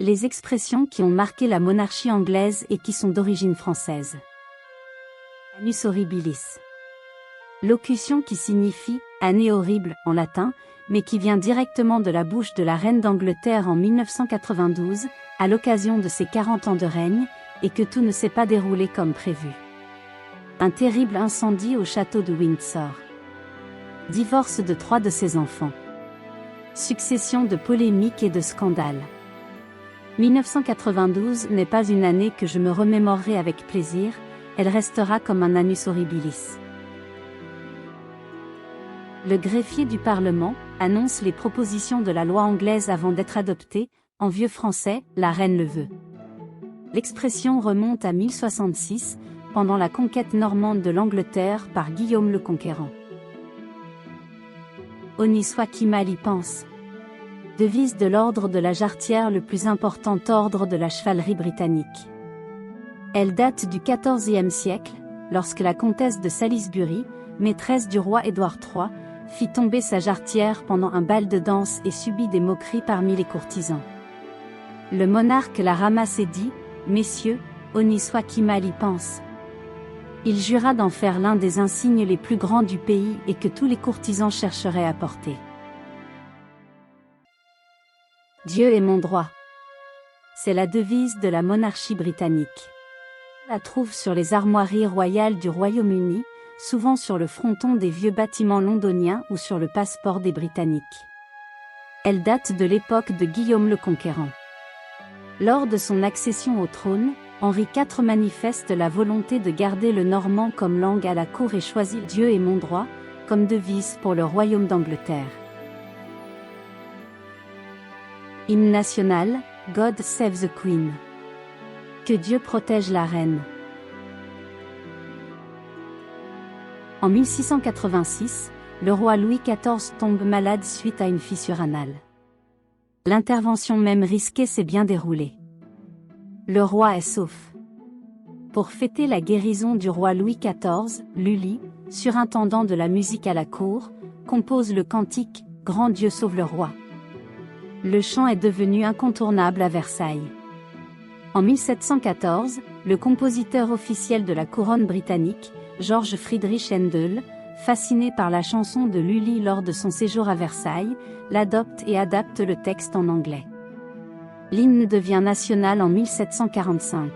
Les expressions qui ont marqué la monarchie anglaise et qui sont d'origine française. Annus horribilis. Locution qui signifie « année horrible » en latin, mais qui vient directement de la bouche de la reine d'Angleterre en 1992, à l'occasion de ses 40 ans de règne, et que tout ne s'est pas déroulé comme prévu. Un terrible incendie au château de Windsor. Divorce de 3 de ses enfants. Succession de polémiques et de scandales. 1992 n'est pas une année que je me remémorerai avec plaisir, elle restera comme un annus horribilis. Le greffier du Parlement annonce les propositions de la loi anglaise avant d'être adoptées, en vieux français, la reine le veut. L'expression remonte à 1066, pendant la conquête normande de l'Angleterre par Guillaume le Conquérant. Honi soit qui mal y pense. Devise de l'ordre de la Jarretière, le plus important ordre de la chevalerie britannique. Elle date du XIVe siècle, lorsque la comtesse de Salisbury, maîtresse du roi Édouard III, fit tomber sa jarretière pendant un bal de danse et subit des moqueries parmi les courtisans. Le monarque la ramasse et dit « Messieurs, honi soit qui mal y pense ». Il jura d'en faire l'un des insignes les plus grands du pays et que tous les courtisans chercheraient à porter. Dieu est mon droit. C'est la devise de la monarchie britannique. On la trouve sur les armoiries royales du Royaume-Uni, souvent sur le fronton des vieux bâtiments londoniens ou sur le passeport des Britanniques. Elle date de l'époque de Guillaume le Conquérant. Lors de son accession au trône, Henri IV manifeste la volonté de garder le normand comme langue à la cour et choisit « Dieu est mon droit » comme devise pour le royaume d'Angleterre. Hymne national, God Save the Queen. Que Dieu protège la reine. En 1686, le roi Louis XIV tombe malade suite à une fissure anale. L'intervention même risquée s'est bien déroulée. Le roi est sauf. Pour fêter la guérison du roi Louis XIV, Lully, surintendant de la musique à la cour, compose le cantique « Grand Dieu sauve le roi ». Le chant est devenu incontournable à Versailles. En 1714, le compositeur officiel de la couronne britannique, George Friedrich Handel, fasciné par la chanson de Lully lors de son séjour à Versailles, l'adopte et adapte le texte en anglais. L'hymne devient national en 1745.